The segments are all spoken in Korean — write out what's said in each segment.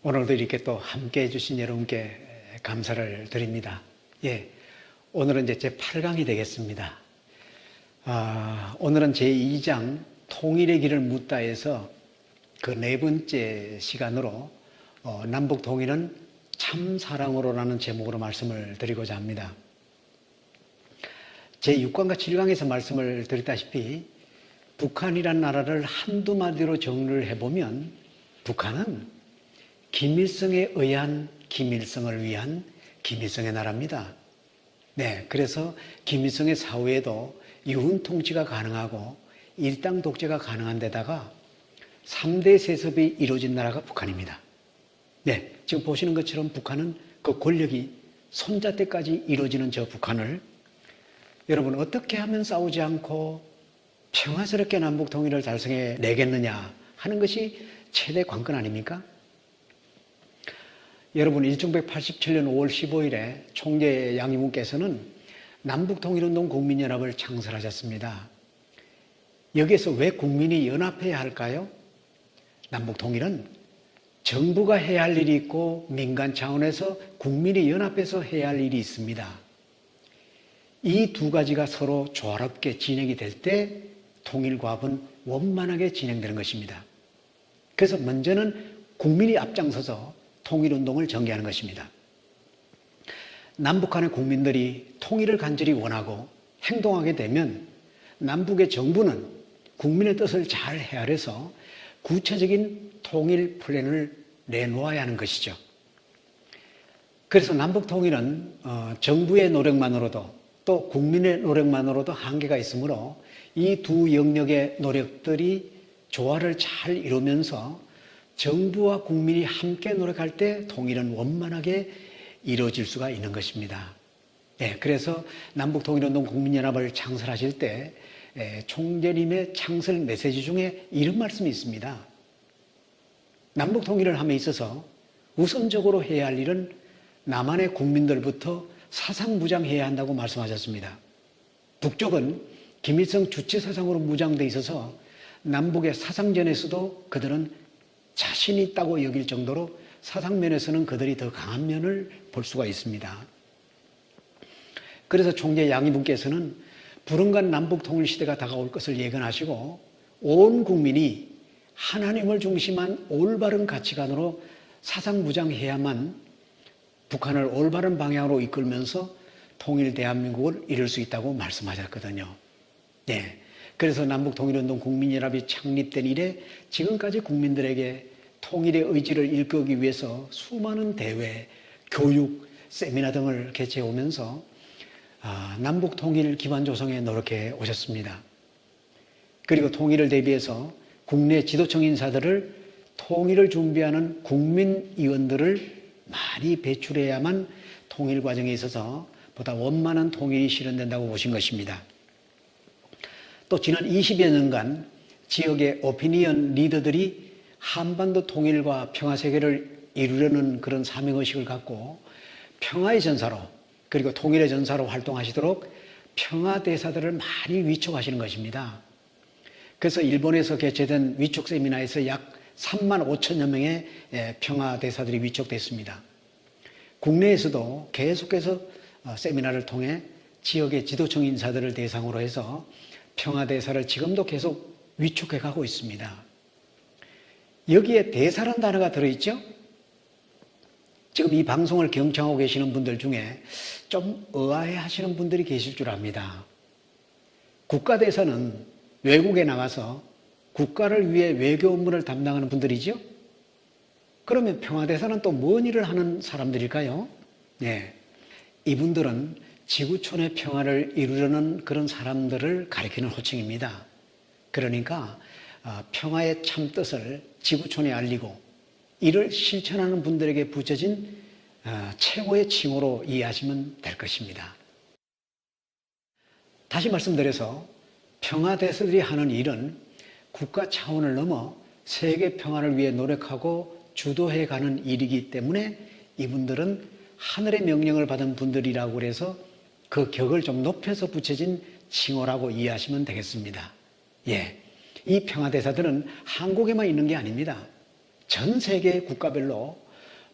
오늘도 이렇게 또 함께 해주신 여러분께 감사를 드립니다. 오늘은 이제 제 8강이 되겠습니다. 오늘은 제 2장 통일의 길을 묻다에서 그 네 번째 시간으로 남북 통일은 참 사랑으로라는 제목으로 말씀을 드리고자 합니다. 제 6강과 7강에서 말씀을 드렸다시피 북한이란 나라를 한두 마디로 정리를 해보면 북한은 김일성에 의한 김일성을 위한 김일성의 나라입니다. 그래서 김일성의 사후에도 유훈 통치가 가능하고 일당 독재가 가능한 데다가 3대 세습이 이루어진 나라가 북한입니다. 지금 보시는 것처럼 북한은 그 권력이 손자 때까지 이루어지는 저 북한을 여러분 어떻게 하면 싸우지 않고 평화스럽게 남북 통일을 달성해 내겠느냐 하는 것이 최대 관건 아닙니까? 여러분 1987년 5월 15일에 총재 양이문께서는 남북통일운동 국민연합을 창설하셨습니다. 여기에서 왜 국민이 연합해야 할까요? 남북통일은 정부가 해야 할 일이 있고 민간 차원에서 국민이 연합해서 해야 할 일이 있습니다. 이 두 가지가 서로 조화롭게 진행이 될 때 통일과업은 원만하게 진행되는 것입니다. 그래서 먼저는 국민이 앞장서서 통일운동을 전개하는 것입니다. 남북한의 국민들이 통일을 간절히 원하고 행동하게 되면 남북의 정부는 국민의 뜻을 잘 헤아려서 구체적인 통일 플랜을 내놓아야 하는 것이죠. 그래서 남북 통일은 정부의 노력만으로도 또 국민의 노력만으로도 한계가 있으므로 이 두 영역의 노력들이 조화를 잘 이루면서 정부와 국민이 함께 노력할 때 통일은 원만하게 이루어질 수가 있는 것입니다. 그래서 남북통일운동 국민연합을 창설하실 때 총재님의 창설 메시지 중에 이런 말씀이 있습니다. 남북통일을 함에 있어서 우선적으로 해야 할 일은 남한의 국민들부터 사상무장해야 한다고 말씀하셨습니다. 북쪽은 김일성 주체사상으로 무장되어 있어서 남북의 사상전에서도 그들은 자신 있다고 여길 정도로 사상면에서는 그들이 더 강한 면을 볼 수가 있습니다. 그래서 총재 양이분께서는 불언간 남북 통일 시대가 다가올 것을 예견하시고 온 국민이 하나님을 중심한 올바른 가치관으로 사상무장해야만 북한을 올바른 방향으로 이끌면서 통일 대한민국을 이룰 수 있다고 말씀하셨거든요. 그래서 남북통일운동 국민연합이 창립된 이래 지금까지 국민들에게 통일의 의지를 일깨우기 위해서 수많은 대회, 교육, 세미나 등을 개최해 오면서 남북통일 기반 조성에 노력해 오셨습니다. 그리고 통일을 대비해서 국내 지도층 인사들을 통일을 준비하는 국민위원들을 많이 배출해야만 통일 과정에 있어서 보다 원만한 통일이 실현된다고 보신 것입니다. 또 지난 20여 년간 지역의 오피니언 리더들이 한반도 통일과 평화세계를 이루려는 그런 사명의식을 갖고 평화의 전사로 그리고 통일의 전사로 활동하시도록 평화대사들을 많이 위촉하시는 것입니다. 그래서 일본에서 개최된 위촉 세미나에서 약 3만 5천여 명의 평화대사들이 위촉됐습니다. 국내에서도 계속해서 세미나를 통해 지역의 지도층 인사들을 대상으로 해서 평화대사를 지금도 계속 위촉해 가고 있습니다. 여기에 대사라는 단어가 들어있죠? 지금 이 방송을 경청하고 계시는 분들 중에 좀 의아해 하시는 분들이 계실 줄 압니다. 국가대사는 외국에 나가서 국가를 위해 외교 업무를 담당하는 분들이죠? 그러면 평화대사는 또 뭔 일을 하는 사람들일까요? 이분들은 지구촌의 평화를 이루려는 그런 사람들을 가리키는 호칭입니다. 그러니까 평화의 참뜻을 지구촌에 알리고 이를 실천하는 분들에게 붙여진 최고의 칭호로 이해하시면 될 것입니다. 다시 말씀드려서 평화대사들이 하는 일은 국가 차원을 넘어 세계 평화를 위해 노력하고 주도해가는 일이기 때문에 이분들은 하늘의 명령을 받은 분들이라고 해서 그 격을 좀 높여서 붙여진 칭호라고 이해하시면 되겠습니다. 이 평화대사들은 한국에만 있는 게 아닙니다. 전 세계 국가별로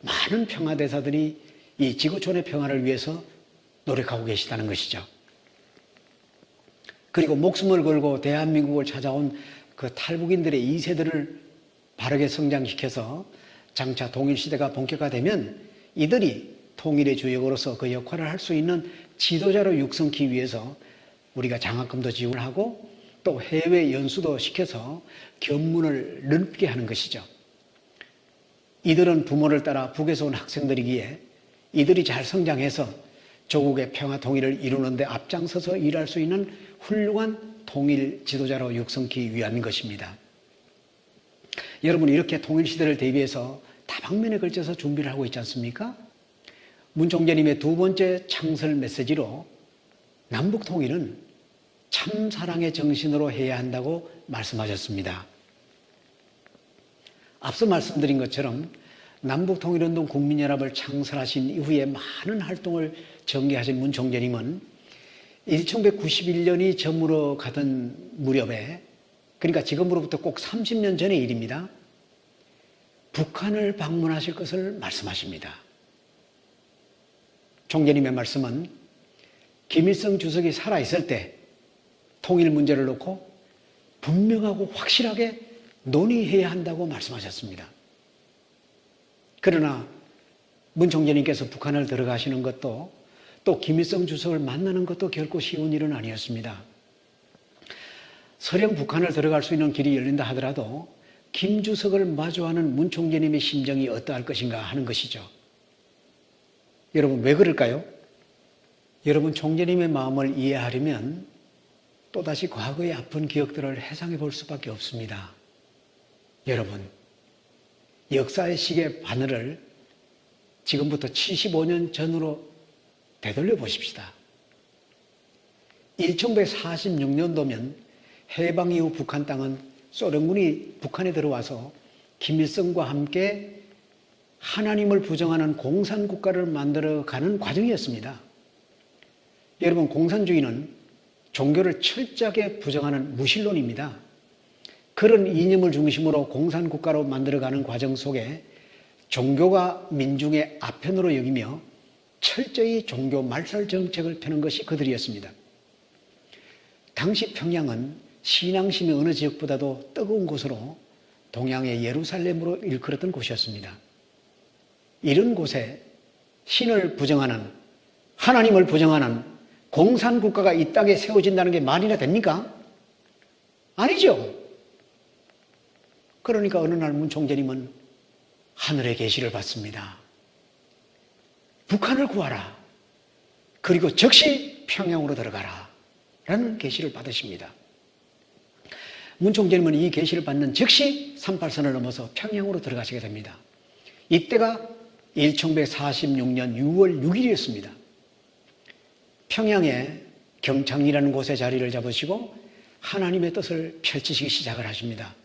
많은 평화대사들이 이 지구촌의 평화를 위해서 노력하고 계시다는 것이죠. 그리고 목숨을 걸고 대한민국을 찾아온 그 탈북인들의 2세들을 바르게 성장시켜서 장차 통일시대가 본격화되면 이들이 통일의 주역으로서 그 역할을 할 수 있는 지도자로 육성하기 위해서 우리가 장학금도 지원하고 또 해외 연수도 시켜서 견문을 넓게 하는 것이죠. 이들은 부모를 따라 북에서 온 학생들이기에 이들이 잘 성장해서 조국의 평화 통일을 이루는 데 앞장서서 일할 수 있는 훌륭한 통일 지도자로 육성하기 위한 것입니다. 여러분, 이렇게 통일시대를 대비해서 다방면에 걸쳐서 준비를 하고 있지 않습니까? 문 총재님의 두 번째 창설 메시지로 남북 통일은 참 사랑의 정신으로 해야 한다고 말씀하셨습니다. 앞서 말씀드린 것처럼 남북통일운동 국민연합을 창설하신 이후에 많은 활동을 전개하신 문 총재님은 1991년이 저물어 가던 무렵에, 그러니까 지금으로부터 꼭 30년 전의 일입니다. 북한을 방문하실 것을 말씀하십니다. 총재님의 말씀은 김일성 주석이 살아있을 때 통일 문제를 놓고 분명하고 확실하게 논의해야 한다고 말씀하셨습니다. 그러나 문 총재님께서 북한을 들어가시는 것도 또 김일성 주석을 만나는 것도 결코 쉬운 일은 아니었습니다. 설령 북한을 들어갈 수 있는 길이 열린다 하더라도 김 주석을 마주하는 문 총재님의 심정이 어떠할 것인가 하는 것이죠. 여러분, 왜 그럴까요? 여러분, 총재님의 마음을 이해하려면 또다시 과거의 아픈 기억들을 회상해 볼 수밖에 없습니다. 여러분, 역사의 시계 바늘을 지금부터 75년 전으로 되돌려 보십시다. 1946년도면 해방 이후 북한 땅은 소련군이 북한에 들어와서 김일성과 함께 하나님을 부정하는 공산국가를 만들어가는 과정이었습니다. 여러분, 공산주의는 종교를 철저하게 부정하는 무신론입니다. 그런 이념을 중심으로 공산국가로 만들어가는 과정 속에 종교가 민중의 아편으로 여기며 철저히 종교 말살 정책을 펴는 것이 그들이었습니다. 당시 평양은 신앙심이 어느 지역보다도 뜨거운 곳으로 동양의 예루살렘으로 일컬었던 곳이었습니다. 이런 곳에 신을 부정하는, 하나님을 부정하는 공산국가가 이 땅에 세워진다는 게 말이나 됩니까? 아니죠. 그러니까 어느 날 문 총재님은 하늘의 계시를 받습니다. 북한을 구하라. 그리고 즉시 평양으로 들어가라. 라는 계시를 받으십니다. 문 총재님은 이 계시를 받는 즉시 38선을 넘어서 평양으로 들어가시게 됩니다. 이때가 1946년 6월 6일이었습니다. 평양에 경창이라는 곳에 자리를 잡으시고 하나님의 뜻을 펼치시기 시작을 하십니다.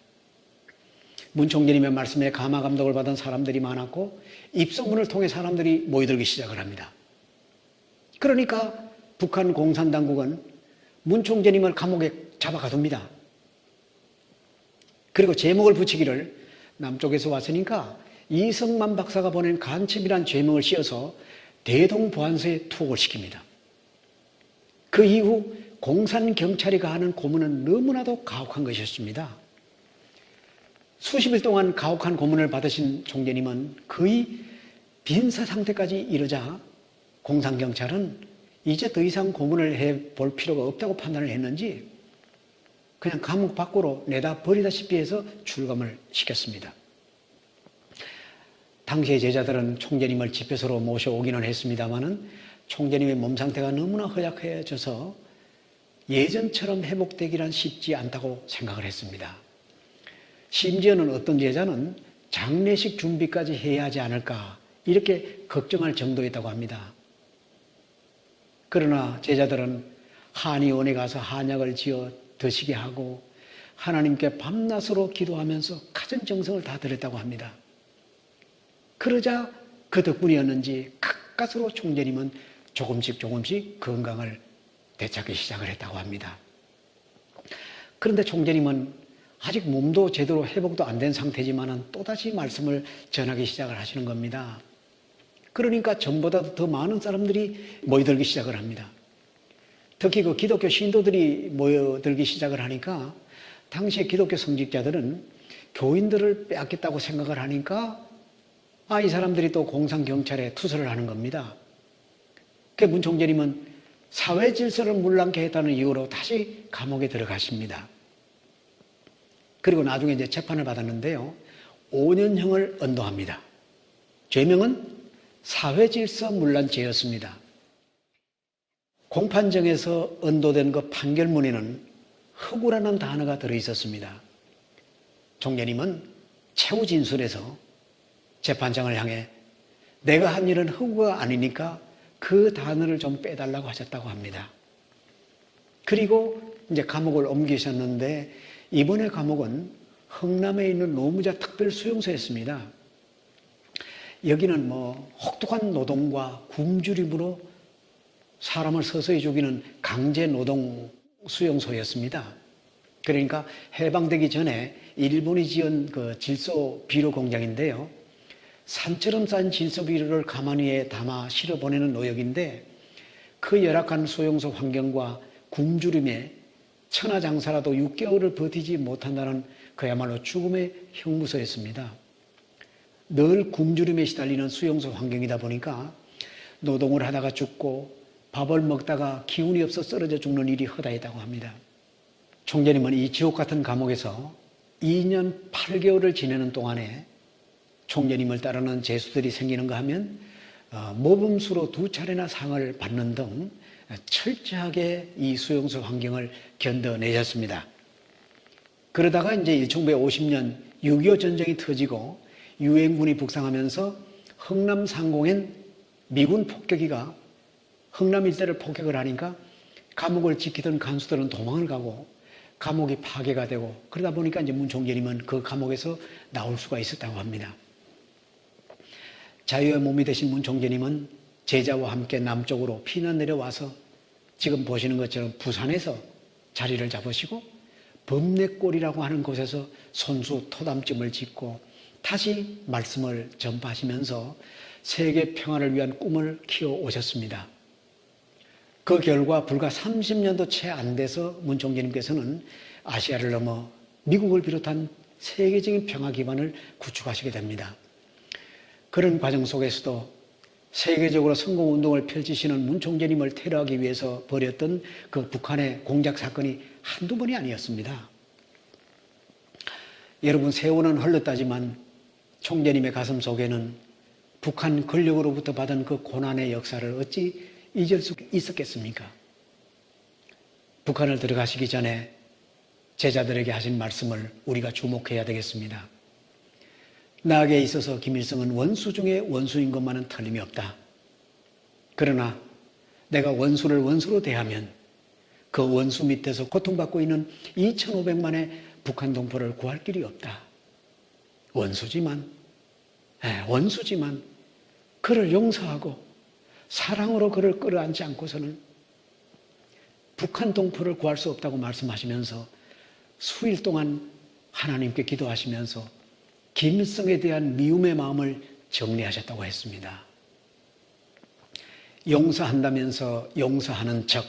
문 총재님의 말씀에 감화 감동을 받은 사람들이 많았고 입소문을 통해 사람들이 모여들기 시작을 합니다. 그러니까 북한 공산당국은 문 총재님을 감옥에 잡아가둡니다. 그리고 제목을 붙이기를 남쪽에서 왔으니까 이성만 박사가 보낸 간첩이란 제목을 씌워서 대동보안소에 투옥을 시킵니다. 그 이후 공산경찰이 가하는 고문은 너무나도 가혹한 것이었습니다. 수십 일 동안 가혹한 고문을 받으신 총재님은 거의 빈사 상태까지 이르자 공산경찰은 이제 더 이상 고문을 해볼 필요가 없다고 판단을 했는지 그냥 감옥 밖으로 내다 버리다시피 해서 출감을 시켰습니다. 당시의 제자들은 총재님을 집회소로 모셔오기는 했습니다마는 총재님의 몸 상태가 너무나 허약해져서 예전처럼 회복되기란 쉽지 않다고 생각을 했습니다. 심지어는 어떤 제자는 장례식 준비까지 해야 하지 않을까 이렇게 걱정할 정도였다고 합니다. 그러나 제자들은 한의원에 가서 한약을 지어 드시게 하고 하나님께 밤낮으로 기도하면서 갖은 정성을 다 드렸다고 합니다. 그러자 그 덕분이었는지 가까스로 총재님은 조금씩 건강을 되찾기 시작을 했다고 합니다. 그런데 총재님은 아직 몸도 제대로 회복도 안 된 상태지만은 또다시 말씀을 전하기 시작을 하시는 겁니다. 그러니까 전보다 더 많은 사람들이 모여들기 시작을 합니다. 특히 그 기독교 신도들이 모여들기 시작을 하니까 당시에 기독교 성직자들은 교인들을 빼앗겠다고 생각을 하니까 이 사람들이 또 공산경찰에 투서를 하는 겁니다. 그 문 총재님은 사회 질서를 물랑케 했다는 이유로 다시 감옥에 들어가십니다. 그리고 나중에 이제 재판을 받았는데요. 5년형을 언도합니다. 죄명은 사회 질서 문란죄였습니다. 공판정에서 언도된 그 판결문에는 흑우라는 단어가 들어있었습니다. 총재님은 최후 진술에서 재판장을 향해 내가 한 일은 흑우가 아니니까 그 단어를 좀 빼달라고 하셨다고 합니다. 그리고 이제 감옥을 옮기셨는데 이번에 감옥은 흥남에 있는 노무자 특별수용소였습니다. 여기는 혹독한 노동과 굶주림으로 사람을 서서히 죽이는 강제 노동 수용소였습니다. 그러니까 해방되기 전에 일본이 지은 그 질소 비료 공장인데요. 산처럼 쌓인 질소 비료를 가마니에 담아 실어 보내는 노역인데 그 열악한 수용소 환경과 굶주림에 천하장사라도 6개월을 버티지 못한다는 그야말로 죽음의 형무소였습니다. 늘 굶주림에 시달리는 수용소 환경이다 보니까 노동을 하다가 죽고 밥을 먹다가 기운이 없어 쓰러져 죽는 일이 허다했다고 합니다. 총재님은 이 지옥 같은 감옥에서 2년 8개월을 지내는 동안에 총재님을 따르는 죄수들이 생기는가 하면 모범수로 2차례나 상을 받는 등 철저하게 이 수용소 환경을 견뎌내셨습니다. 그러다가 이제 1950년 6.25 전쟁이 터지고 유엔군이 북상하면서 흥남 상공엔 미군 폭격기가 흥남 일대를 폭격을 하니까 감옥을 지키던 간수들은 도망을 가고 감옥이 파괴가 되고 그러다 보니까 이제 문 총재님은 그 감옥에서 나올 수가 있었다고 합니다. 자유의 몸이 되신 문 총재님은 제자와 함께 남쪽으로 피난 내려와서 지금 보시는 것처럼 부산에서 자리를 잡으시고 범내골이라고 하는 곳에서 손수 토담집을 짓고 다시 말씀을 전파하시면서 세계 평화를 위한 꿈을 키워 오셨습니다. 그 결과 불과 30년도 채 안 돼서 문 총재님께서는 아시아를 넘어 미국을 비롯한 세계적인 평화 기반을 구축하시게 됩니다. 그런 과정 속에서도 세계적으로 성공운동을 펼치시는 문 총재님을 테러하기 위해서 벌였던 그 북한의 공작 사건이 한두 번이 아니었습니다. 여러분, 세월은 흘렀다지만 총재님의 가슴 속에는 북한 권력으로부터 받은 그 고난의 역사를 어찌 잊을 수 있었겠습니까? 북한을 들어가시기 전에 제자들에게 하신 말씀을 우리가 주목해야 되겠습니다. 나에게 있어서 김일성은 원수 중에 원수인 것만은 틀림이 없다. 그러나 내가 원수를 원수로 대하면 그 원수 밑에서 고통받고 있는 2,500만의 북한 동포를 구할 길이 없다. 원수지만 그를 용서하고 사랑으로 그를 끌어안지 않고서는 북한 동포를 구할 수 없다고 말씀하시면서 수일 동안 하나님께 기도하시면서 김일성에 대한 미움의 마음을 정리하셨다고 했습니다. 용서한다면서 용서하는 척,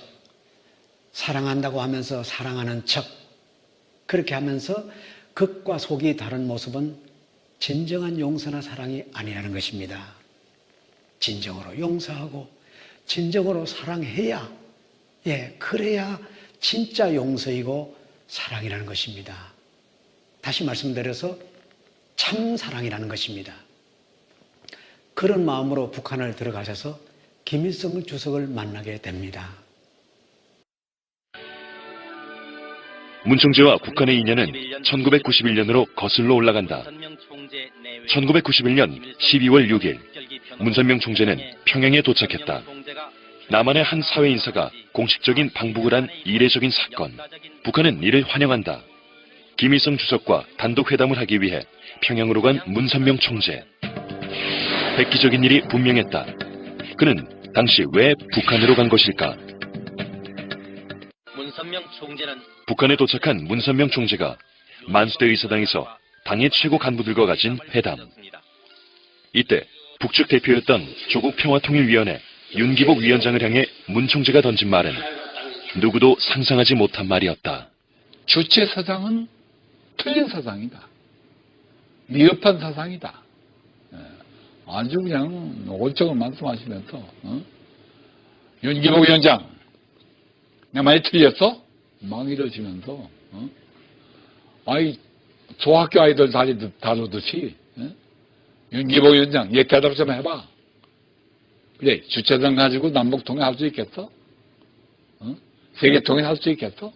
사랑한다고 하면서 사랑하는 척, 그렇게 하면서 겉과 속이 다른 모습은 진정한 용서나 사랑이 아니라는 것입니다. 진정으로 용서하고 진정으로 사랑해야, 그래야 진짜 용서이고 사랑이라는 것입니다. 다시 말씀드려서 참 사랑이라는 것입니다. 그런 마음으로 북한을 들어가셔서 김일성 주석을 만나게 됩니다. 문 총재와 북한의 인연은 1991년으로 거슬러 올라간다. 1991년 12월 6일 문선명 총재는 평양에 도착했다. 남한의 한 사회 인사가 공식적인 방북을 한 이례적인 사건. 북한은 이를 환영한다. 김일성 주석과 단독 회담을 하기 위해 평양으로 간 문선명 총재. 획기적인 일이 분명했다. 그는 당시 왜 북한으로 간 것일까? 문선명 총재는 북한에 도착한 문선명 총재가 만수대 의사당에서 당의 최고 간부들과 가진 회담. 이때 북측 대표였던 조국평화통일위원회 윤기복 위원장을 향해 문 총재가 던진 말은 누구도 상상하지 못한 말이었다. 주체 사상은 틀린 사상이다. 미흡한 사상이다. 아주 그냥 노골적으로 말씀하시면서 윤기복 위원장 내 말이 틀렸어? 막 이러시면서 아이 소학교 아이들 다루듯이 윤기복 위원장 얘 대답 좀 해봐. 그래 주체상 가지고 남북 통일할 수 있겠어? 세계 통일할 수 있겠어?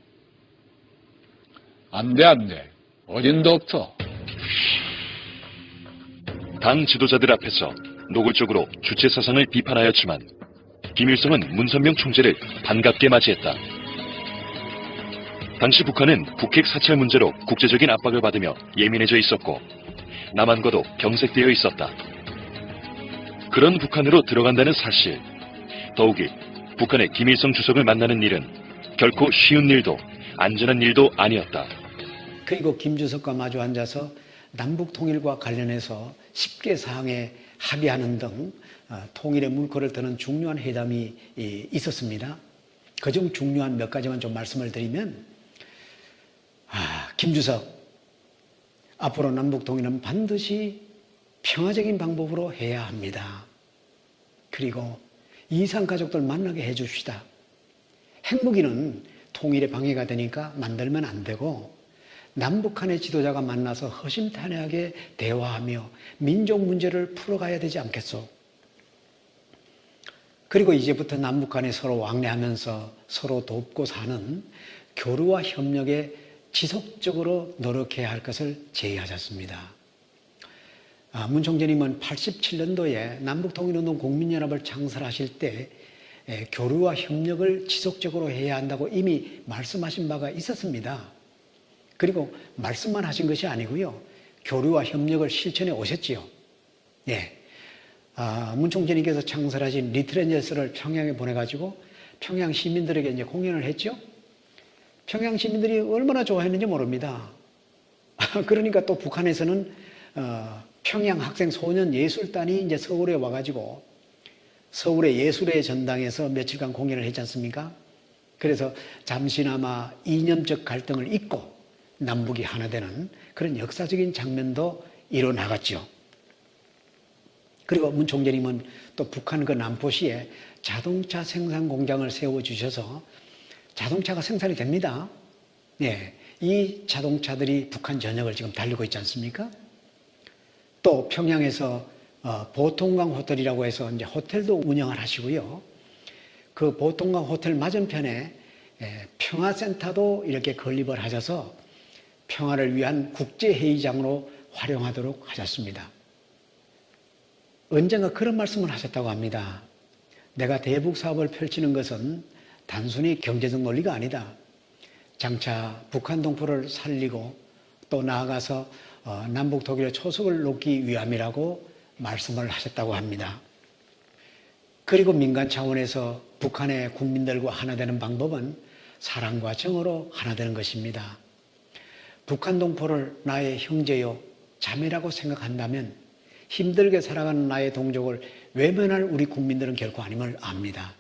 안 돼. 어딘도 없어. 당 지도자들 앞에서 노골적으로 주체 사상을 비판하였지만 김일성은 문선명 총재를 반갑게 맞이했다. 당시 북한은 북핵 사찰 문제로 국제적인 압박을 받으며 예민해져 있었고 남한과도 경색되어 있었다. 그런 북한으로 들어간다는 사실, 더욱이 북한의 김일성 주석을 만나는 일은 결코 쉬운 일도 안전한 일도 아니었다. 그리고 김 주석과 마주 앉아서 남북 통일과 관련해서 10개 사항에 합의하는 등 통일의 물꼬를 트는 중요한 회담이 있었습니다. 그중 중요한 몇 가지만 좀 말씀을 드리면 김 주석, 앞으로 남북 통일은 반드시 평화적인 방법으로 해야 합니다. 그리고 이산 가족들 만나게 해줍시다. 핵무기는 통일의 방해가 되니까 만들면 안 되고 남북한의 지도자가 만나서 허심탄회하게 대화하며 민족 문제를 풀어가야 되지 않겠소? 그리고 이제부터 남북한이 서로 왕래하면서 서로 돕고 사는 교류와 협력에 지속적으로 노력해야 할 것을 제의하셨습니다. 문 총재님은 87년도에 남북통일운동 국민연합을 창설하실 때 교류와 협력을 지속적으로 해야 한다고 이미 말씀하신 바가 있었습니다. 그리고 말씀만 하신 것이 아니고요. 교류와 협력을 실천해 오셨지요. 예. 문 총재님께서 창설하신 리트렌저스를 평양에 보내가지고 평양 시민들에게 이제 공연을 했죠. 평양 시민들이 얼마나 좋아했는지 모릅니다. 그러니까 또 북한에서는 평양 학생 소년 예술단이 이제 서울에 와가지고 서울의 예술의 전당에서 며칠간 공연을 했지 않습니까? 그래서 잠시나마 이념적 갈등을 잊고 남북이 하나 되는 그런 역사적인 장면도 이뤄나갔죠. 그리고 문 총재님은 또 북한 그 남포시에 자동차 생산 공장을 세워주셔서 자동차가 생산이 됩니다. 예, 이 자동차들이 북한 전역을 지금 달리고 있지 않습니까? 또 평양에서 보통강 호텔이라고 해서 이제 호텔도 운영을 하시고요. 그 보통강 호텔 맞은편에 평화센터도 이렇게 건립을 하셔서 평화를 위한 국제회의장으로 활용하도록 하셨습니다. 언젠가 그런 말씀을 하셨다고 합니다. 내가 대북 사업을 펼치는 것은 단순히 경제적 논리가 아니다. 장차 북한 동포를 살리고 또 나아가서 남북 독일의 초석을 놓기 위함이라고 말씀을 하셨다고 합니다. 그리고 민간 차원에서 북한의 국민들과 하나 되는 방법은 사랑과 정으로 하나 되는 것입니다. 북한 동포를 나의 형제요 자매라고 생각한다면 힘들게 살아가는 나의 동족을 외면할 우리 국민들은 결코 아님을 압니다.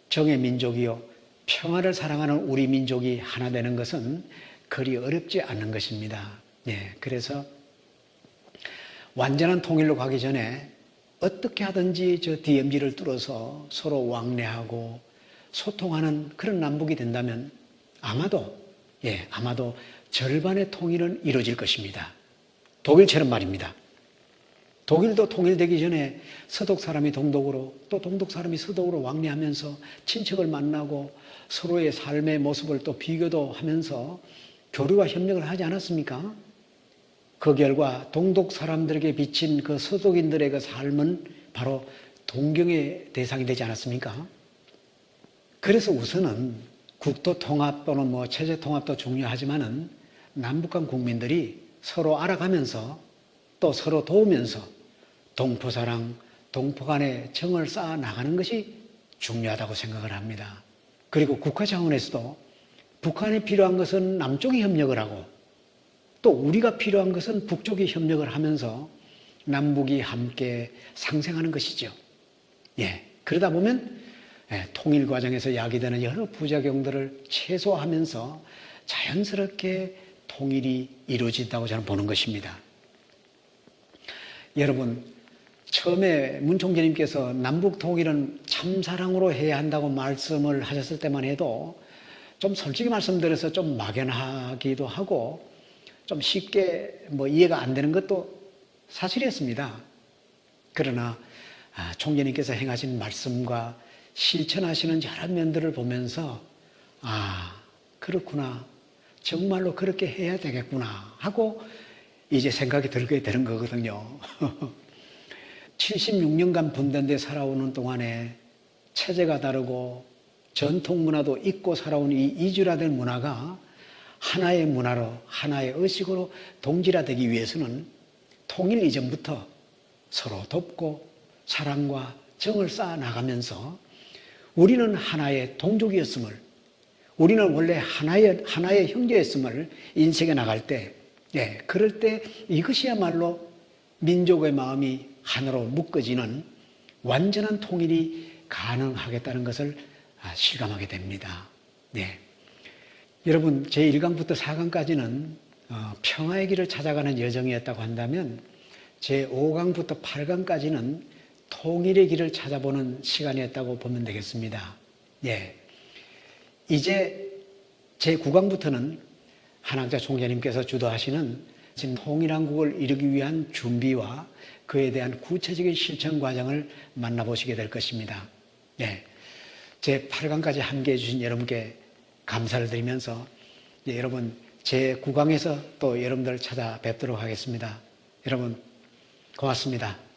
정의 민족이요 평화를 사랑하는 우리 민족이 하나 되는 것은 그리 어렵지 않은 것입니다. 그래서 완전한 통일로 가기 전에 어떻게 하든지 저 DMZ를 뚫어서 서로 왕래하고 소통하는 그런 남북이 된다면 아마도 절반의 통일은 이루어질 것입니다. 독일처럼 말입니다. 독일도 통일되기 전에 서독 사람이 동독으로 또 동독 사람이 서독으로 왕래하면서 친척을 만나고 서로의 삶의 모습을 또 비교도 하면서 교류와 협력을 하지 않았습니까? 그 결과 동독 사람들에게 비친 그 서독인들의 그 삶은 바로 동경의 대상이 되지 않았습니까? 그래서 우선은 국토 통합 또는 체제 통합도 중요하지만은 남북한 국민들이 서로 알아가면서 또 서로 도우면서 동포사랑, 동포 간의 정을 쌓아 나가는 것이 중요하다고 생각을 합니다. 그리고 국가 차원에서도 북한이 필요한 것은 남쪽이 협력을 하고 또 우리가 필요한 것은 북쪽이 협력을 하면서 남북이 함께 상생하는 것이죠. 예. 그러다 보면 통일 과정에서 야기되는 여러 부작용들을 최소화하면서 자연스럽게 통일이 이루어진다고 저는 보는 것입니다. 여러분, 처음에 문 총재님께서 남북 통일은 참사랑으로 해야 한다고 말씀을 하셨을 때만 해도 좀 솔직히 말씀드려서 좀 막연하기도 하고 좀 쉽게 이해가 안 되는 것도 사실이었습니다. 그러나 총재님께서 행하신 말씀과 실천하시는 여러 면들을 보면서 그렇구나, 정말로 그렇게 해야 되겠구나 하고 이제 생각이 들게 되는 거거든요. 76년간 분단돼 살아오는 동안에 체제가 다르고 전통 문화도 잊고 살아온 이 이주라될 문화가 하나의 문화로, 하나의 의식으로 동질화되기 위해서는 통일 이전부터 서로 돕고 사랑과 정을 쌓아 나가면서 우리는 하나의 동족이었음을, 우리는 원래 하나의 형제였음을 인식해 나갈 때, 그럴 때 이것이야말로 민족의 마음이 하나로 묶어지는 완전한 통일이 가능하겠다는 것을 실감하게 됩니다. 여러분, 제1강부터 4강까지는 평화의 길을 찾아가는 여정이었다고 한다면 제5강부터 8강까지는 통일의 길을 찾아보는 시간이었다고 보면 되겠습니다. 이제 제9강부터는 한학자 총재님께서 주도하시는 통일한국을 이루기 위한 준비와 그에 대한 구체적인 실천 과정을 만나보시게 될 것입니다. 제8강까지 함께해 주신 여러분께 감사를 드리면서 여러분 제9강에서 또 여러분들 찾아뵙도록 하겠습니다. 여러분 고맙습니다.